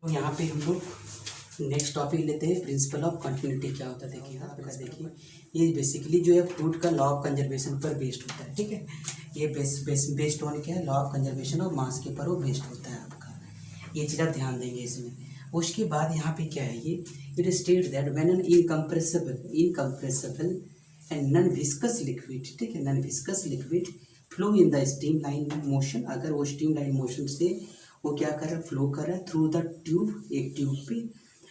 तो यहाँ पे हम लोग नेक्स्ट टॉपिक लेते हैं, प्रिंसिपल ऑफ कंटिन्यूटी क्या होता है। देखिए यहाँ पे देखिए, ये बेसिकली जो है फ्लूइड का लॉ ऑफ कंजर्वेशन पर बेस्ड होता है। ठीक है, ये बेस्ड ऑन क्या है, लॉ ऑफ कंजर्वेशन ऑफ मास के ऊपर वो बेस्ड होता है आपका। ये चीज़ आप ध्यान देंगे इसमें। उसके बाद यहाँ पे क्या है, ये it state that when an incompressible and non viscous liquid, ठीक है, non viscous liquid flow in the stream line motion, अगर वो स्ट्रीम लाइन मोशन से वो क्या कर रहा है, फ्लो कर रहा है थ्रू द ट्यूब, एक ट्यूब पे,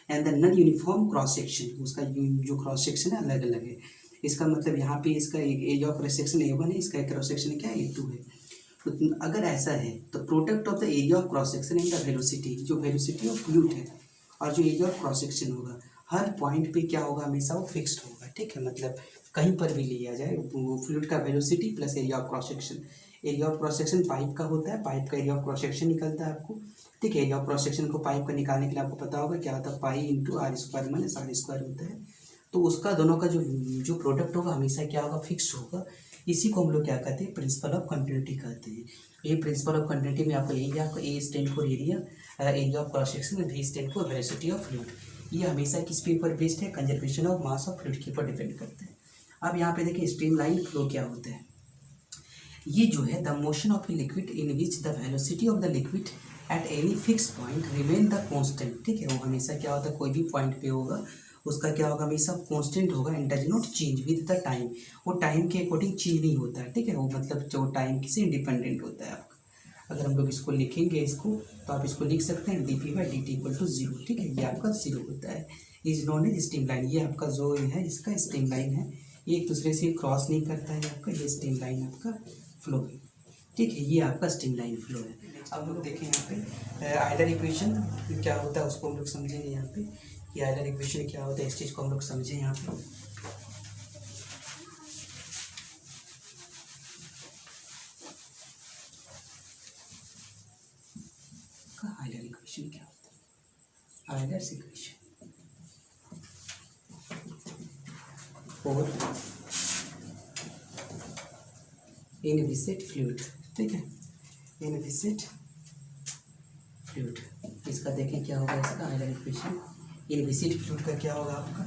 and the non uniform cross section, उसका जो क्रॉस सेक्शन है अलग अलग है। इसका मतलब यहाँ पे इसका area of cross section A1 है, इसका क्रॉस सेक्शन क्या है A2 है। तो अगर ऐसा है तो product of the area of cross section and the velocity, जो वेलोसिटी ऑफ फ्लूइड है और जो एरिया ऑफ क्रॉस सेक्शन होगा, हर पॉइंट पे क्या होगा, हमेशा वो फिक्स्ड होगा। ठीक है, मतलब कहीं पर भी लिया जाए वो फ्लूइड का velocity plus area of cross section. Area of cross section pipe का होता है, पाइप का एरिया ऑफ क्रॉस सेक्शन निकलता है आपको। ठीक है, एरिया ऑफ क्रॉस सेक्शन को पाइप का निकालने के लिए आपको पता होगा क्या होता है, pi into r square minus r square होता है। तो उसका दोनों का जो प्रोडक्ट होगा हमेशा क्या होगा, फिक्स्ड होगा। इसी को हम लोग क्या कहते हैं, प्रिंसिपल ऑफ कंटिन्यूटी कहते हैं। ये प्रिंसिपल ऑफ कंटिन्यूटी में आपको यही आपका A stand for area of cross section, B stand for velocity of fluid. ये हमेशा किस पे ऊपर बेस्ड है, conservation of mass of fluid के ऊपर डिपेंड करते हैं। अब यहाँ पे देखिए स्ट्रीम लाइन फ्लो क्या होता है। ये जो है the motion of a liquid in which the velocity of the liquid at any fix point remain the constant. ठीक है, वो हमेशा क्या होता है, कोई भी पॉइंट पे होगा उसका क्या होगा, हमेशा कांस्टेंट होगा and does not change with the time. वो टाइम के अकॉर्डिंग चेंज नहीं होता है। ठीक है, वो मतलब जो टाइम से इंडिपेंडेंट होता है आपका। अगर हम लोग इसको लिखेंगे इसको, तो आप इसको लिख सकते हैं dp/dt इक्वल टू 0। ठीक है, ये आपका 0 होता है। Is known as streamline, ये आपका जो है इसका स्ट्रीम लाइन है, ये एक दूसरे से क्रॉस नहीं करता है आपका, ये स्ट्रीम लाइन आपका फ्लो है। ठीक है, ये आपका स्ट्रीम लाइन फ्लो है। अब हम लोग देखें यहाँ पे आइडल इक्वेशन क्या होता है, उसको हम लोग समझेंगे यहाँ पे कि आइडल इक्वेशन क्या होता है, इस चीज़ को हम लोग समझें यहाँ पे। आइडल इक्वेशन क्या होता है, आइडल इक्वेशन और इनविसिड फ्लूइड। ठीक है, इनविसिड फ्लूइड, इसका देखें क्या होगा, इसका आइडल इक्वेशन इनविसिड फ्लूइड का क्या होगा आपका।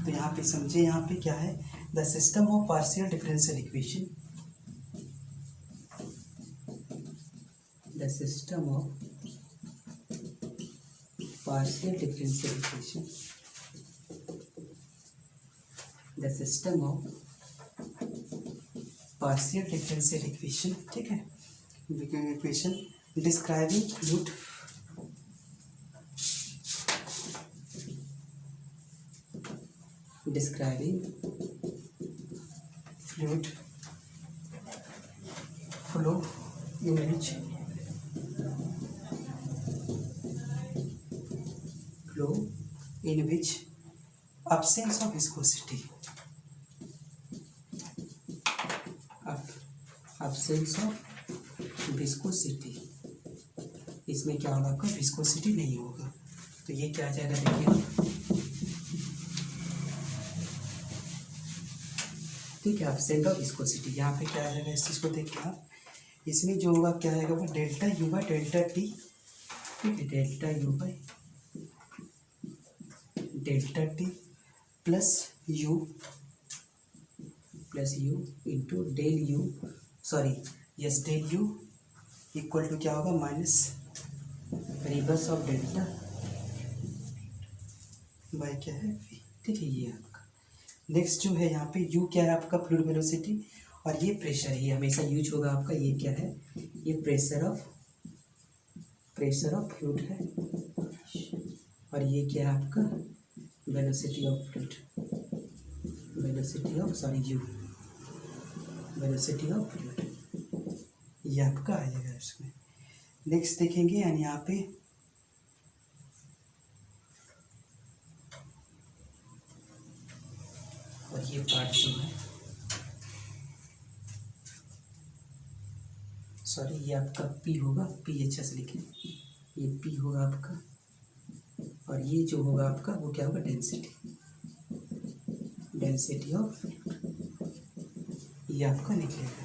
तो यहाँ पे समझे, यहाँ पे क्या है, the system of partial differential equation, the system of partial differential equation, the system of partial differential equation. ठीक है, equation describing fluid, describing fluid flow in which absence of viscosity, absence of viscosity, इसमें क्या होगा आपका, viscosity नहीं होगा। तो ये क्या आ जाएगा, देखिए ठीक है, एब्सेंट ऑफ विस्कोसिटी, यहाँ पे क्या आ जाएगा, इस चीज़ को देखिए आप, इसमें जो होगा क्या आएगा वो delta U by delta t. ठीक है, delta U by delta t plus U into del U, sorry yes del U equal to क्या होगा, minus reverse of delta by क्या है V। ठीक है, ये आपका नेक्स्ट जो है यहाँ पे U क्या है आपका, फ्लूइड वेलोसिटी, और ये प्रेशर है, ये हमेशा यूज होगा आपका। ये क्या है, ये प्रेशर ऑफ फ्लूइड है, और ये क्या है आपका, velocity of fluid, velocity of fluid, ये आपका आ जाएगा इसमें। नेक्स्ट देखेंगे यानी यहाँ पे और ये पार्ट जो है, सॉरी ये आपका P होगा, P अच्छा से लिखें, ये P होगा आपका, और ये जो होगा आपका वो क्या होगा, डेंसिटी ऑफ, ये आपका निकलेगा।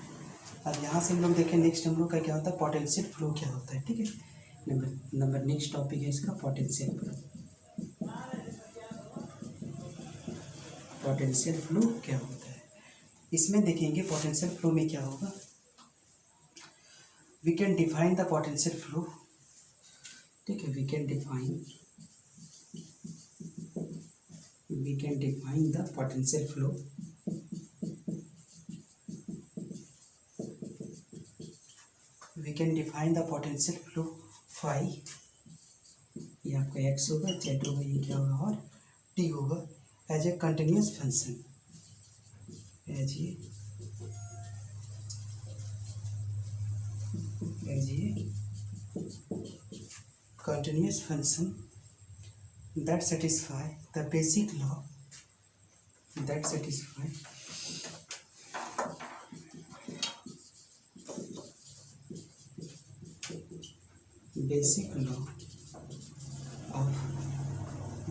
अब यहाँ से हम लोग देखें नेक्स्ट हम लोग का क्या होता है, पोटेंशियल फ्लो क्या होता है। ठीक है, नंबर नेक्स्ट टॉपिक है इसका पोटेंशियल फ्लो। पोटेंशियल फ्लो क्या होता है, इसमें देखेंगे पोटेंशियल फ्लो में क्या होगा। We can define the potential flow, ठीक है, we can define the potential flow phi, ये आपका एक्स होगा, जेड होगा, ये क्या होगा, और टी होगा, as a continuous function, as a continuous function that satisfy the basic law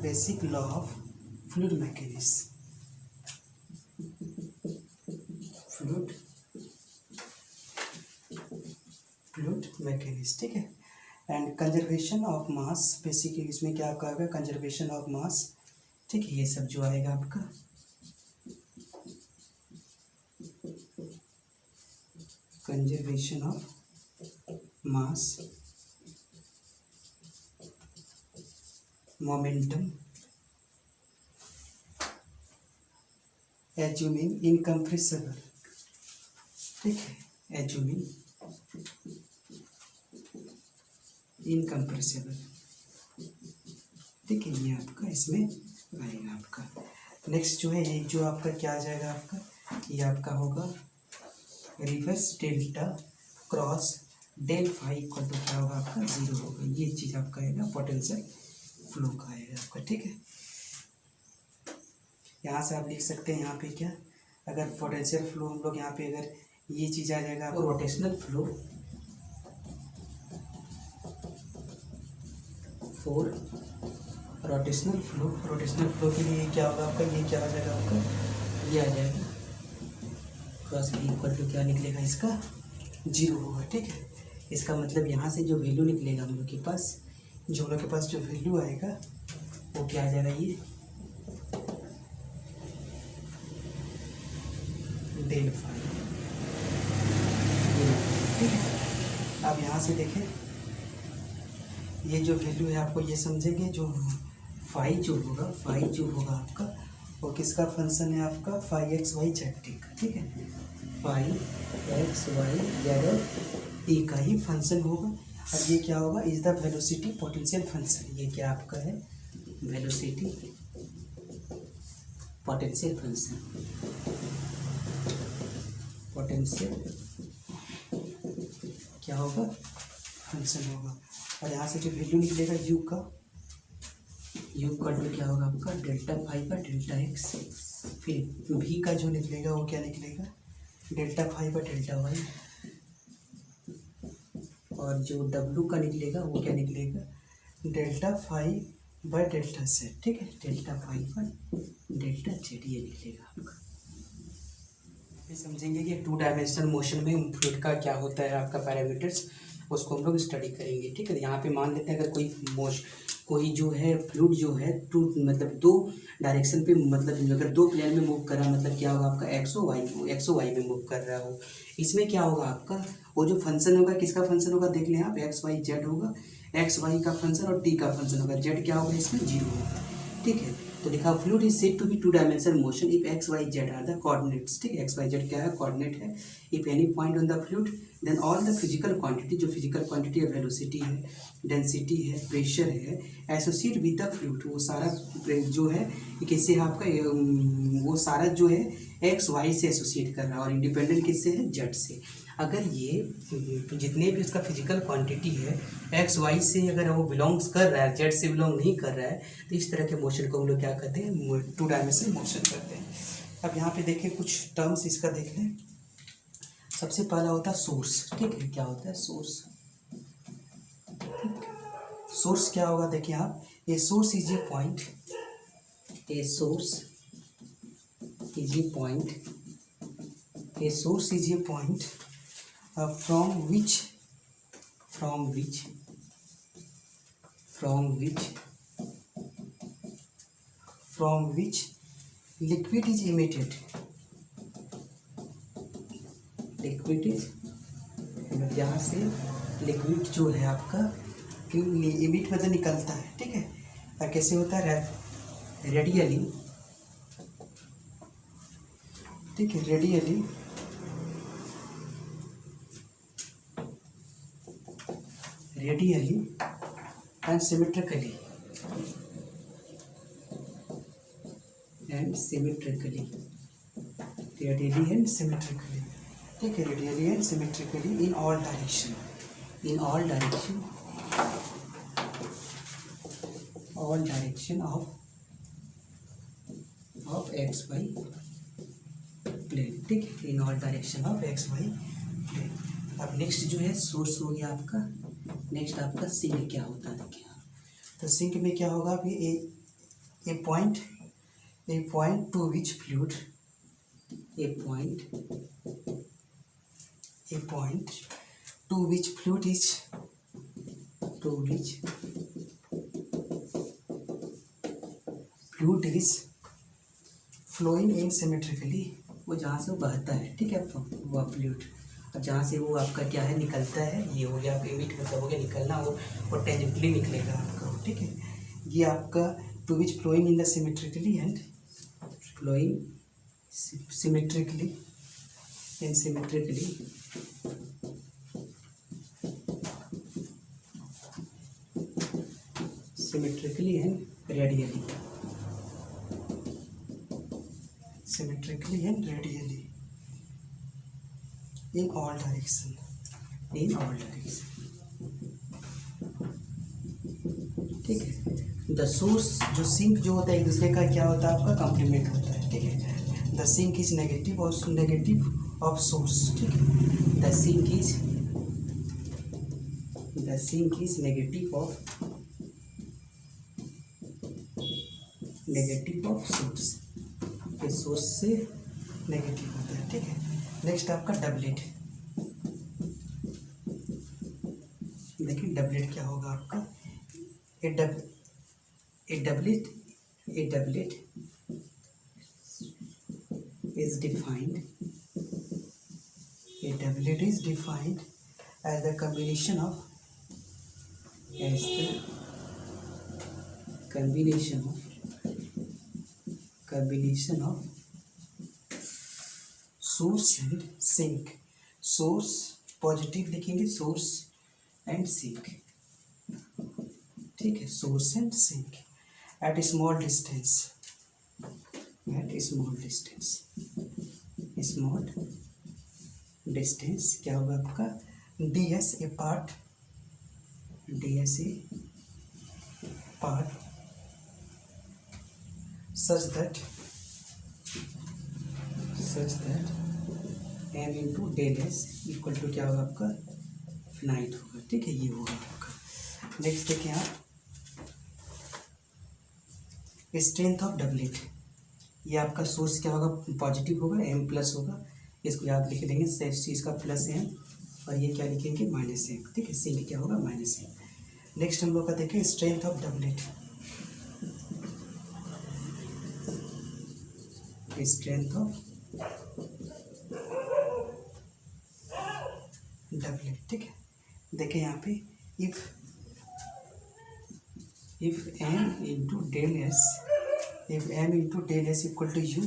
basic law of fluid mechanics, ठीक है। And conservation of mass, basically इसमें क्या आपका आएगा, कंजर्वेशन ऑफ मास, ठीक है, ये सब जो आएगा आपका conservation of mass, momentum, assuming incompressible, ठीक है, एज्यूमिंग इनकम्प्रेसिबल, ठीक है, ये आपका इसमें आएगा आपका। नेक्स्ट जो है ये जो आपका क्या आ जाएगा आपका, ये आपका होगा reverse delta cross del phi equal to क्या होगा आपका 0 होगा, ये चीज़ आपका आएगा पोटेंशियल फ्लो का आएगा आपका, ठीक है। यहाँ से आप लिख सकते हैं यहाँ पे क्या, अगर पोटेंशियल फ्लो हम लोग यहाँ पे अगर ये चीज़ आ जाएगा आपको रोटेशनल फ्लो, रोटेशनल फ्लो के लिए क्या होगा आपका, ये क्या आ जाएगा आपका, ये आ जाएगा क्रॉस बी इक्वल टू क्या निकलेगा इसका 0 होगा, ठीक है। इसका मतलब यहाँ से जो वैल्यू निकलेगा हम लोग के पास, जो वैल्यू आएगा वो क्या आ जाएगा, ये डेल फाई, ठीक है। अब यहाँ से देखें ये जो वैल्यू है आपको ये समझेंगे, जो फाई जो होगा आपका वो किसका फंक्शन है आपका, phi x y z t का, ठीक है, फाई एक्स वाई जेड और टी का ही फंक्शन होगा। अब ये क्या होगा, is the velocity potential function, ये क्या आपका है, वेलोसिटी पोटेंशियल फंक्शन, क्या होगा, फंक्शन होगा। और यहाँ से जो वैल्यू निकलेगा यू का वैल्यू क्या होगा आपका डेल्टा फाई का डेल्टा एक्स, फिर भी का जो निकलेगा वो क्या निकलेगा डेल्टा फाई का डेल्टा वाई, और जो डब्लू का निकलेगा वो क्या निकलेगा delta phi by delta z, ठीक है, delta phi by delta z ये निकलेगा आपका। फिर समझेंगे कि 2 डायमेंशनल मोशन में फ्लूइड का क्या होता है आपका पैरामीटर्स, उसको हम लोग स्टडी करेंगे, ठीक है। यहाँ पे मान लेते हैं अगर कोई जो है फ्लूइड जो है मतलब 2 डायरेक्शन पे, मतलब अगर 2 प्लेन में मूव कर रहा है, मतलब क्या होगा आपका एक्स ओ वाई में मूव कर रहा हो, इसमें क्या होगा आपका वो जो फंक्शन होगा किसका फंक्शन होगा देख लें आप, एक्स वाई जेड होगा, एक्स वाई का फंक्शन और टी का फंक्शन होगा, जेड क्या होगा इसमें 0 होगा, ठीक है। तो लिखा fluid is said to be 2 dimensional motion if x y z are the coordinates, ठीक है, एक्स वाई जेड क्या है कोऑर्डिनेट है, if any point on the fluid then all the physical quantity, जो फिजिकल क्वांटिटी है velocity है, density है, pressure है, एसोसिएट विद द फ्लूइड, वो सारा जो है किससे है आपका, वो सारा जो है एक्स वाई से एसोसिएट कर रहा है और इंडिपेंडेंट किससे है जेड से। अगर ये जितने भी उसका फिजिकल क्वांटिटी है एक्स वाई से अगर वो बिलोंग्स कर रहा है, जेड से बिलोंग नहीं कर रहा है, तो इस तरह के मोशन को हम लोग क्या कहते हैं 2 डायमेंशनल मोशन करते हैं। अब यहाँ पे देखें कुछ टर्म्स इसका देख लें। सबसे पहला होता है सोर्स, ठीक है, क्या होता है सोर्स, सोर्स क्या होगा देखिए आप, a source is a point, a source is a point from which from which liquid is emitted. Liquid is, यहाँ से लिक्विड जो है आपका इमिट मतलब निकलता है, ठीक है। और कैसे होता है, रेडियली, ठीक है, रेडियली एंड सिमेट्रिकली ठीक है, radially and symmetrically in all direction of x y plane, ठीक है, in all direction of x y plane. अब नेक्स्ट जो है सोर्स हो गया आपका, नेक्स्ट आपका सिंक क्या होता है देखिए। तो सिंक में क्या होगा, अभी A point to which fluid, a point to which fluid is flowing in symmetrically, वो जहाँ से वो बहता है, ठीक है, वो फ्लूइड, और जहाँ से वो आपका क्या है निकलता है, ये हो गया आपका इमिट मतलब हो गया निकलना, वो टेंजेंटली निकलेगा आपका, ठीक है। ये आपका to which flowing in the symmetrically and flowing symmetrically and radially, in all direction, ठीक है। द सोर्स जो सिंक जो होता है एक दूसरे का क्या होता है आपका कॉम्प्लीमेंट होता है, ठीक है। The sink is negative of source, ठीक है। The sink is negative of source, ये सोर्स से नेगेटिव होता है, ठीक है। नेक्स्ट आपका डबलेट, देखिए डबलेट क्या होगा आपका, ए doublet is defined as the combination of source and sink, source positive लिखेंगे, सोर्स एंड सिंक, ठीक है, source and sink at small distance क्या होगा आपका, ds a part such that m into del s equal to क्या होगा आपका, finite होगा, ठीक है, ये होगा आपका। नेक्स्ट देखिए आप, स्ट्रेंथ ऑफ डबलेट, ये आपका सोर्स क्या होगा, पॉजिटिव होगा, m प्लस होगा, इसको याद लिख देंगे, चीज़ का प्लस m, और ये क्या लिखेंगे माइनस m, ठीक है, सिंक क्या होगा माइनस m। नेक्स्ट हम लोग का देखें स्ट्रेंथ ऑफ डबलेट, ठीक है। देखें यहाँ पे if m into del s equal to u,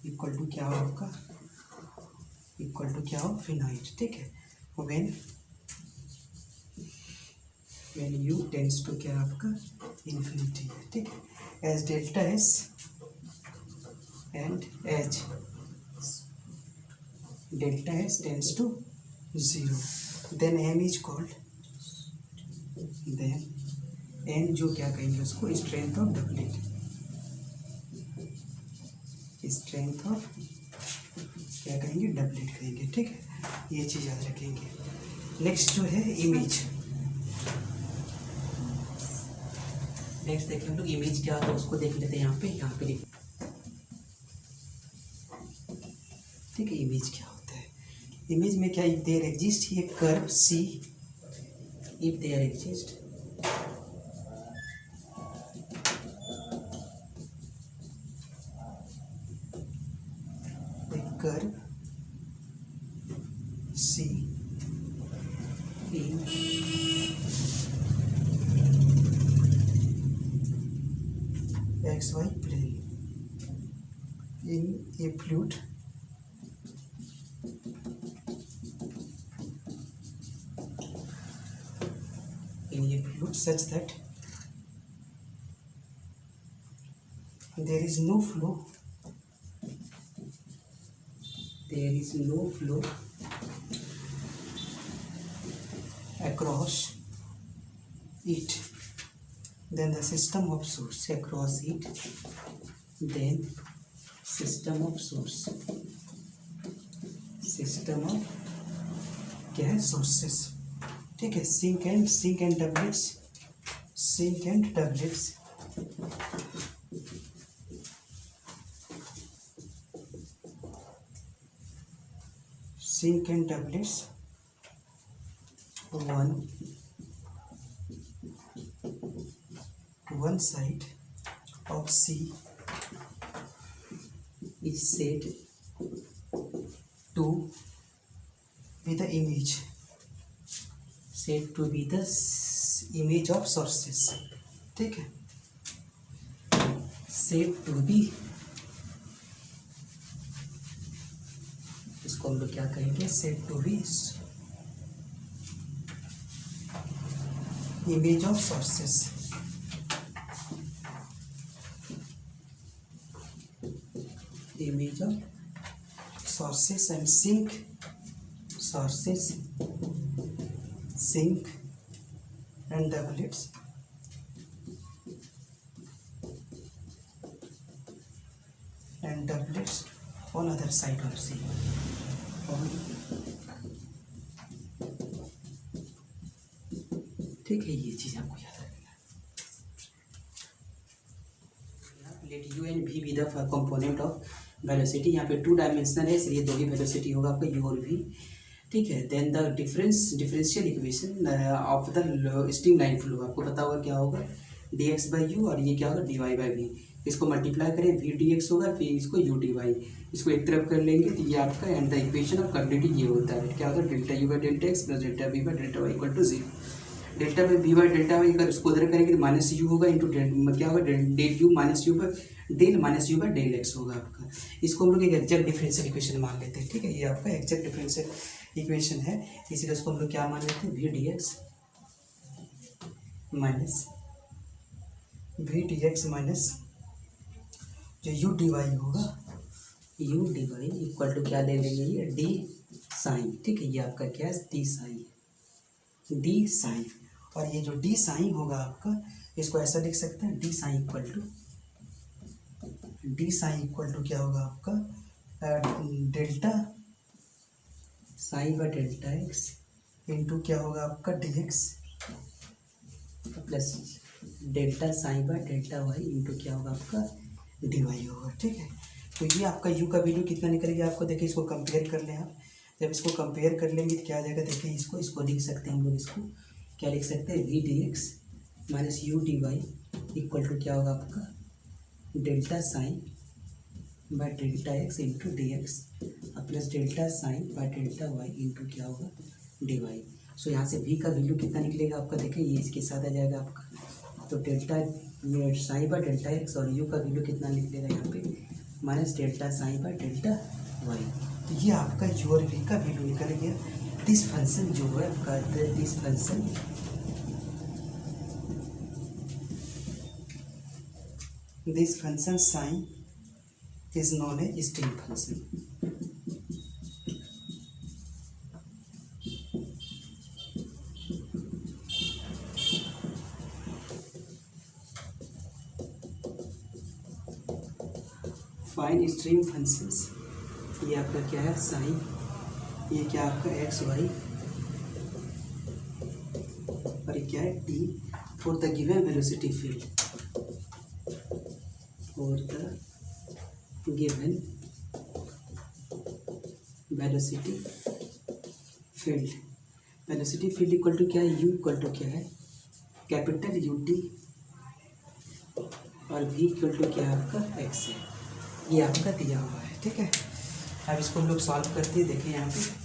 equal to क्या हो आपका, इक्वल टू क्या हो फिनाइट, ठीक है। व्हेन यू टेंड्स टू क्या आपका इन्फिनिटी है, ठीक है, as delta s and h tends to 0, then m is called, then n जो क्या कहेंगे उसको स्ट्रेंथ ऑफ डबलेट, क्या कहेंगे डबलेट कहेंगे, ठीक है, ये चीज़ याद रखेंगे। नेक्स्ट जो है इमेज, नेक्स्ट देखिए हम लोग इमेज क्या होता है उसको देख लेते हैं, यहाँ पे ठीक है, इमेज क्या होता है, इमेज में क्या, इफ देयर एग्जिस्ट ये curve c, if there exist curve c in XY plane in a fluid such that there is no flow across it, then the system of source across it, then system of क्या है sources, ठीक है, sink and doublets, sink and doublets one side of C is said to be the image of sources, ठीक है, said to be, इसको हम लोग क्या कहेंगे, said to be image of sources, and sink and doublets on other side of C, ठीक है, ये चीज आपको याद रखना है। Let u and v be the component of velocity, यहाँ पे 2 डायमेंशनल है इसलिए 2 ही वेलोसिटी होगा आपका, यू और वी, ठीक है। Then the differential equation of the stream line flow, आपको पता होगा क्या होगा, dx/u, और ये क्या होगा, dy/v, इसको मल्टीप्लाई करें v dx होगा, फिर इसको u dy, इसको एक तरफ कर लेंगे तो ये आपका, and the equation of continuity ये होता है, क्या होगा, ΔU/Δx + ΔV/Δy = 0, ΔV/Δy अगर उसको उधर करेंगे तो -u होगा इंटू क्या होगा, ΔU -u/Δx होगा आपका। इसको हम लोग एक एग्जैक्ट डिफरेंशियल इक्वेशन मान लेते हैं, ठीक है, ये आपका एग्जैक्ट डिफरेंशियल इक्वेशन है, इसीलिए उसको हम लोग क्या मान लेते हैं, v dx माइनस जो u dy होगा, u dy इक्वल टू क्या ले लेंगे, ये d साइन, ठीक है, ये आपका क्या है, d साइन, और ये जो d साइन होगा आपका, इसको ऐसा लिख सकते हैं, d साइन इक्वल टू क्या होगा आपका, delta psi by delta x into क्या होगा आपका, dx plus delta psi by delta y into क्या होगा आपका, dy होगा, ठीक है। तो ये आपका u का वैल्यू कितना निकलेगा आपको, देखिए इसको कंपेयर कर लें आप, जब इसको कंपेयर कर लेंगे तो क्या आ जाएगा, देखिए इसको लिख सकते हैं हम लोग, इसको क्या लिख सकते हैं, v dx minus u dy equal to क्या होगा आपका, delta psi by delta x into d x plus delta psi by delta y into क्या होगा, डी वाई। सो यहाँ से v का वैल्यू कितना निकलेगा आपका, देखिए ये इसके साथ आ जाएगा आपका, तो delta psi by delta x और u का वैल्यू कितना निकलेगा यहाँ पे, minus delta psi by delta y. तो ये आपका u और v का वैल्यू निकल गया। दिस फंक्शन जो है आपका, this function sine is known as string function. Find string functions, ये आपका क्या है, साइन, ये क्या आपका एक्स वाई, और ये क्या है, t, for the given velocity field, for the given velocity field equal to क्या है, u इक्वल टू क्या है, कैपिटल ut, और v इक्वल टू क्या है आपका, x है, ये आपका दिया हुआ है, ठीक है। अब इसको हम लोग सॉल्व करते हैं। देखिए यहाँ पे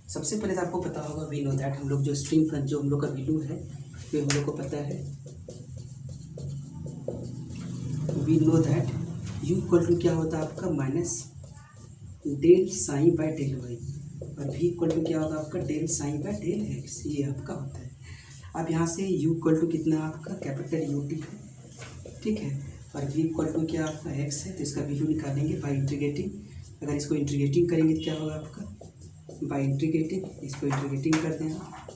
सबसे पहले तो आपको पता होगा वी नो दैट, हम लोग जो स्ट्रिंग फंक्शन जो हम लोग का वैल्यू है वो हम लोग को पता है। We know that u equal to क्या होता है आपका minus del psi by del y, और वी इक्वल टू क्या होगा आपका del psi by del x, ये आपका होता है। अब यहाँ से u इक्वल टू कितना आपका कैपिटल U T है, ठीक है, और v इक्वल टू क्या आपका x है, तो इसका वैल्यू निकालेंगे बाई इंटीग्रेटिंग। अगर इसको इंटीग्रेटिंग करेंगे तो क्या होगा आपका बाई इंटीग्रेटिंग, इसको इंटीग्रेटिंग कर देना।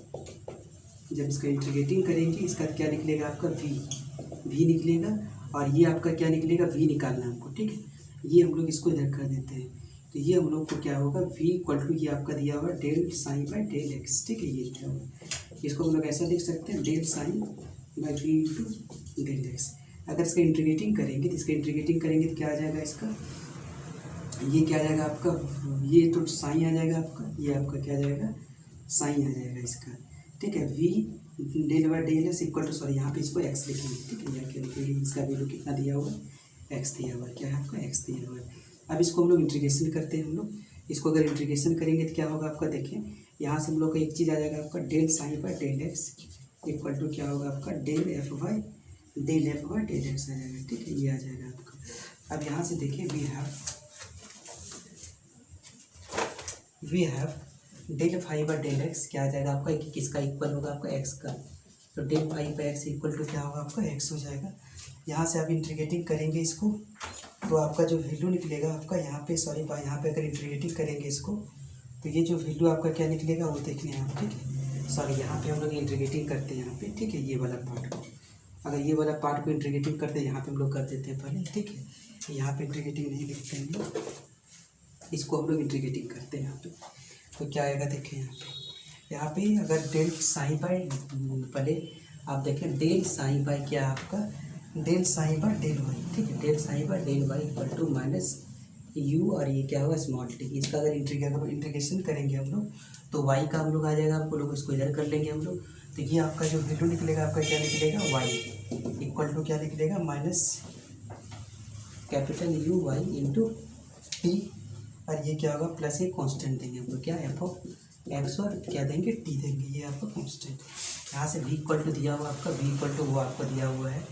जब इसका इंटीग्रेटिंग करेंगे इसका क्या निकलेगा आपका v निकलेगा, और ये आपका क्या निकलेगा v निकालना हमको, ठीक है। ये हम लोग इसको इधर कर देते हैं, तो ये हम लोग को क्या होगा v इक्वल टू ये आपका दिया हुआ del psi by del x, ठीक है। ये दिया हुआ, इसको हम लोग ऐसा लिख सकते हैं del psi by v into del x. अगर इसका इंटीग्रेटिंग करेंगे तो क्या आ जाएगा इसका, ये क्या आ जाएगा आपका, ये तो साइन आ जाएगा आपका, ये आपका क्या आ जाएगा साइन आ जाएगा इसका, ठीक है। v del by del x equal to, sorry यहाँ पे इसको x लिखेंगे, ठीक है। यहाँ क्या लिखेंगे, इसका वैल्यू कितना दिया हुआ है x दिया हुआ है, क्या है आपका x दिया हुआ है। अब इसको हम लोग इंटीग्रेशन करते हैं। हम लोग इसको अगर इंटीग्रेशन करेंगे तो क्या होगा आपका, देखिए यहाँ से हम लोग का एक चीज़ आ जाएगा आपका del psi by del x equal to क्या होगा आपका del F by del x आ जाएगा, ठीक है। ये आ जाएगा आपका। अब यहाँ से देखिए we have del phi by del x क्या आ जाएगा आपका, किसका इक्वल होगा आपका एक्स का, तो del phi by x equal to क्या होगा आपका एक्स हो जाएगा। यहाँ से आप इंटीग्रेटिंग करेंगे इसको, तो आपका जो वैल्यू निकलेगा आपका यहाँ पे, सॉरी यहाँ पे अगर इंटीग्रेटिंग करेंगे इसको, तो ये जो वैल्यू आपका क्या निकलेगा वो देख लें आप, ठीक है। सॉरी यहाँ पे हम लोग इंटीग्रेटिंग करते हैं यहाँ पे, ठीक है। ये वाला पार्ट को, अगर ये वाला पार्ट को इंटीग्रेटिंग करते हैं यहाँ पे हम लोग कर देते हैं पहले, ठीक है। यहाँ पे इंटीग्रेटिंग नहीं लिखते हैं हम लोग, इसको हम लोग इंटीग्रेटिंग करते हैं यहाँ पे, तो क्या आएगा देखिए यहाँ पे अगर डेल साइन बाय, पहले आप देखें डेल साइन बाय क्या आपका del psi by del y, ठीक है। Del psi by del y equal to minus u, और ये क्या होगा स्मॉल टी। इसका अगर इंटीग्रेशन करेंगे हम लोग तो वाई का हम लोग आ जाएगा, आपको लोग इसको इधर कर लेंगे हम लोग, तो ये आपका जो वैल्यू निकलेगा आपका क्या निकलेगा वाई इक्वल टू क्या निकलेगा minus capital u y into t, और ये क्या होगा प्लस एक कांस्टेंट देंगे हमको क्या एफ ऑफ एक्स, और क्या देंगे टी देंगे, ये आपका कांस्टेंट। यहाँ से v इक्वल टू दिया हुआ आपका, v इक्वल टू वो आपको दिया हुआ है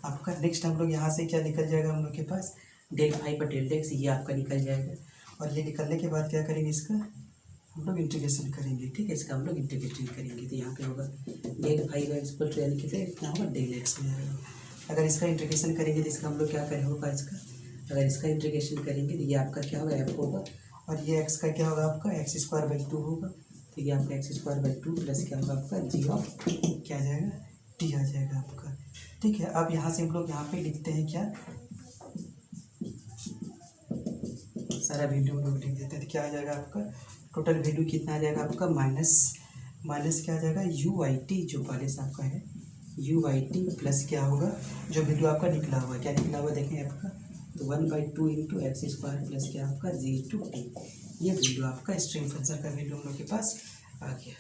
आपका। नेक्स्ट हम लोग यहाँ से क्या निकल जाएगा हम लोग के पास डेल फाइव पर डेल एक्स, ये आपका निकल जाएगा, और ये निकलने के बाद क्या करेंगे इसका हम लोग इंटीग्रेशन करेंगे, ठीक है। इसका हम लोग इंटीग्रेशन करेंगे तो यहाँ पे होगा डेल फाइव एक्स पर यानी कि कितना होगा डेल एक्स हो जाएगा। अगर इसका इंटीग्रेशन करेंगे तो इसका हम लोग क्या करें होगा इसका, अगर इसका इंटीग्रेशन करेंगे तो ये आपका क्या होगा एफ होगा, और ये एक्स का क्या होगा आपका एक्स स्क्वायर बाई टू होगा, तो ये आपका x square by two plus क्या होगा आपका जी ऑफ क्या आ जाएगा टी आ जाएगा आपका, ठीक है। अब यहाँ से हम लोग यहाँ पे लिखते हैं क्या, सारा वैल्यू हम लोग लिख देते हैं, तो क्या आ जाएगा आपका टोटल वैल्यू कितना आ जाएगा आपका माइनस क्या आ जाएगा यू आई टी, जो पहले से आपका है यू आई टी प्लस क्या होगा जो वैल्यू आपका निकला हुआ है, क्या निकला हुआ देखें आपका, तो 1/2 इंटू एक्स स्क्वायर प्लस क्या आपका जी टू टी, ये वैल्यू आपका स्ट्रिंग फंक्शन का वैल्यू हम लोग के पास आ गया।